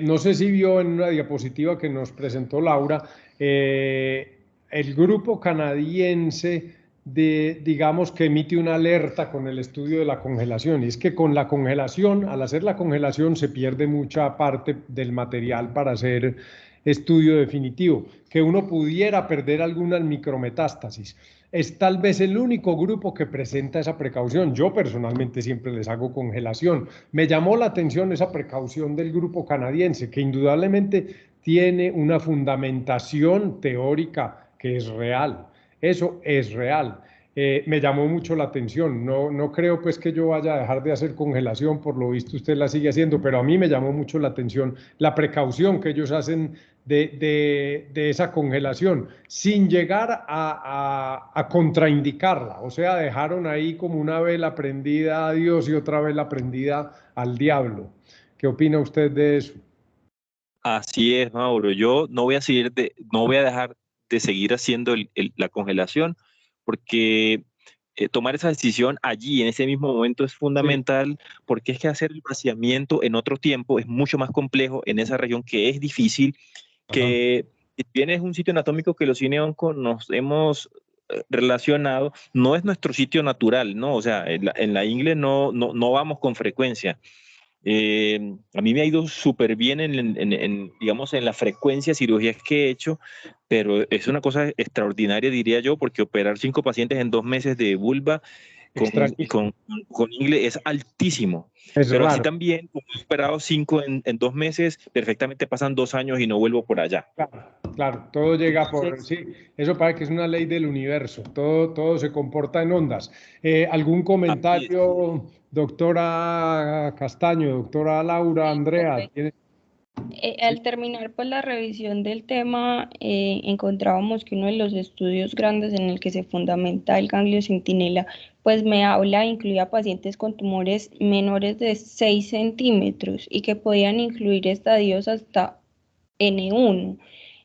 No sé si vio en una diapositiva que nos presentó Laura, el grupo canadiense digamos que emite una alerta con el estudio de la congelación, y es que con la congelación, al hacer la congelación se pierde mucha parte del material para hacer estudio definitivo, que uno pudiera perder algunas micrometástasis. Es tal vez el único grupo que presenta esa precaución. Yo personalmente siempre les hago congelación. Me llamó la atención esa precaución del grupo canadiense, que indudablemente tiene una fundamentación teórica que es real. Eso es real. Me llamó mucho la atención. No creo pues que yo vaya a dejar de hacer congelación, por lo visto usted la sigue haciendo, pero a mí me llamó mucho la atención la precaución que ellos hacen de esa congelación, sin llegar a contraindicarla. O sea, dejaron ahí como una vela prendida a Dios y otra vela prendida al diablo. ¿Qué opina usted de eso? Así es, Mauro. Yo no voy a dejar de seguir haciendo la congelación, porque tomar esa decisión allí, en ese mismo momento, es fundamental, porque es que hacer el vaciamiento en otro tiempo es mucho más complejo en esa región, que es difícil, que bien es un sitio anatómico que los cineoncos nos hemos relacionado, no es nuestro sitio natural, ¿no? O sea, en la ingle no vamos con frecuencia. A mí me ha ido súper bien digamos, en la frecuencia de cirugías que he hecho, pero es una cosa extraordinaria, diría yo, porque operar 5 pacientes en 2 meses de vulva con ingle es altísimo. Es pero raro. así también, como he operado 5 en 2 meses, perfectamente pasan 2 años y no vuelvo por allá. Claro, todo llega por... Sí, eso parece que es una ley del universo, todo se comporta en ondas. ¿Algún comentario, doctora Castaño, doctora Laura, Andrea? Al terminar pues la revisión del tema, encontrábamos que uno de los estudios grandes en el que se fundamenta el ganglio centinela, pues incluía pacientes con tumores menores de 6 centímetros y que podían incluir estadios hasta N1.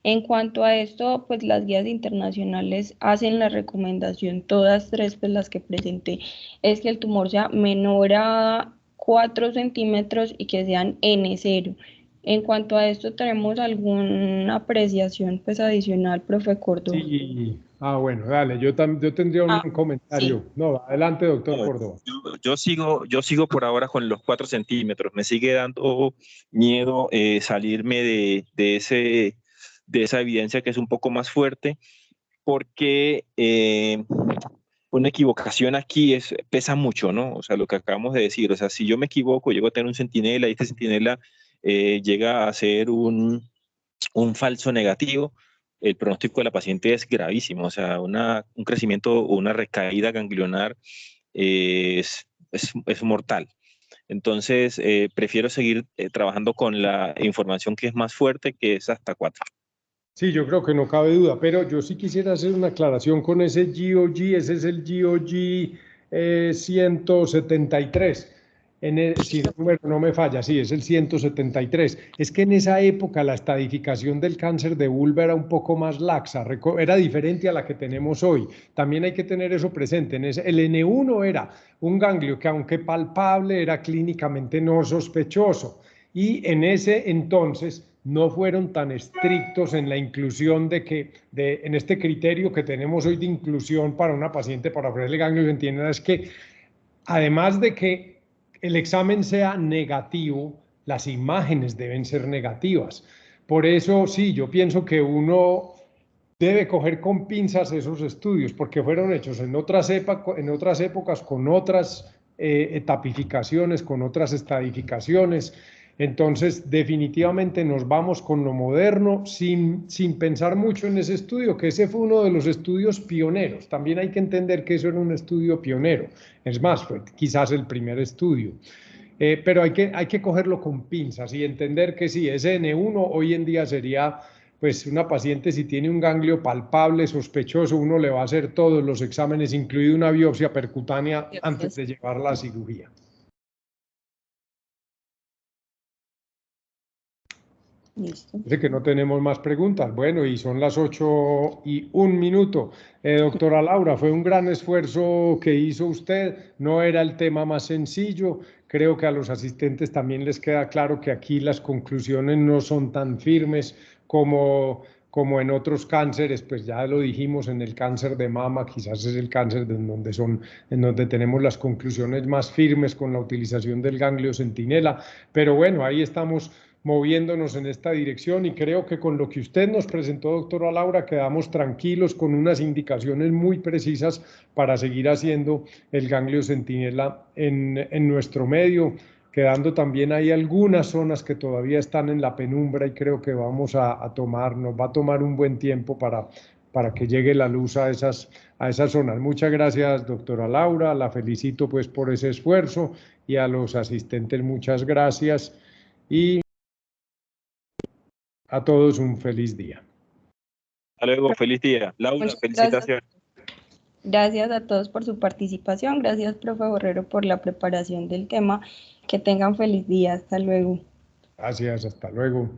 En cuanto a esto, pues las guías internacionales hacen la recomendación, todas tres, pues las que presenté, es que el tumor sea menor a 4 centímetros y que sean N0. En cuanto a esto, ¿tenemos alguna apreciación pues adicional, profe Córdoba? Sí, bueno, dale, yo tendría un comentario. Sí. No, adelante, doctor Córdoba. Yo sigo por ahora con los 4 centímetros. Me sigue dando miedo salirme de esa evidencia que es un poco más fuerte, porque una equivocación aquí pesa mucho, ¿no? O sea, lo que acabamos de decir, o sea, si yo me equivoco, llego a tener un centinela y este centinela llega a ser un falso negativo, el pronóstico de la paciente es gravísimo, o sea, un crecimiento o una recaída ganglionar es mortal. Entonces, prefiero seguir trabajando con la información que es más fuerte, que es hasta 4. Sí, yo creo que no cabe duda, pero yo sí quisiera hacer una aclaración con ese GOG, ese es el GOG 173. Si el número no me falla, sí, es el 173. Es que en esa época la estadificación del cáncer de vulva era un poco más laxa, era diferente a la que tenemos hoy. También hay que tener eso presente. El N1 era un ganglio que, aunque palpable, era clínicamente no sospechoso. Y en ese entonces no fueron tan estrictos en la inclusión en este criterio que tenemos hoy de inclusión para una paciente para ofrecerle ganglio centinela, es que además de que el examen sea negativo, las imágenes deben ser negativas. Por eso sí, yo pienso que uno debe coger con pinzas esos estudios, porque fueron hechos en otras épocas, con otras etapificaciones, con otras estadificaciones. Entonces, definitivamente nos vamos con lo moderno sin pensar mucho en ese estudio, que ese fue uno de los estudios pioneros. También hay que entender que eso era un estudio pionero. Es más, fue quizás el primer estudio. Pero hay que cogerlo con pinzas y entender que sí, ese N1 hoy en día sería, pues, una paciente, si tiene un ganglio palpable, sospechoso, uno le va a hacer todos los exámenes, incluida una biopsia percutánea, antes de llevarla a cirugía. Listo. Dice que no tenemos más preguntas. Bueno, y son las 8:01. Doctora Laura, fue un gran esfuerzo que hizo usted. No era el tema más sencillo. Creo que a los asistentes también les queda claro que aquí las conclusiones no son tan firmes como en otros cánceres. Pues ya lo dijimos, en el cáncer de mama, quizás es el cáncer en donde tenemos las conclusiones más firmes con la utilización del ganglio centinela. Pero bueno, ahí estamos moviéndonos en esta dirección, y creo que con lo que usted nos presentó, doctora Laura, quedamos tranquilos con unas indicaciones muy precisas para seguir haciendo el ganglio centinela en nuestro medio, quedando también hay algunas zonas que todavía están en la penumbra, y creo que nos va a tomar un buen tiempo para que llegue la luz a esas zonas. Muchas gracias, doctora Laura, la felicito pues por ese esfuerzo, y a los asistentes muchas gracias, y a todos un feliz día. Hasta luego, feliz día. Laura, Muchas felicitaciones. Gracias a todos por su participación. Gracias, profe Borrero, por la preparación del tema. Que tengan feliz día. Hasta luego. Gracias, hasta luego.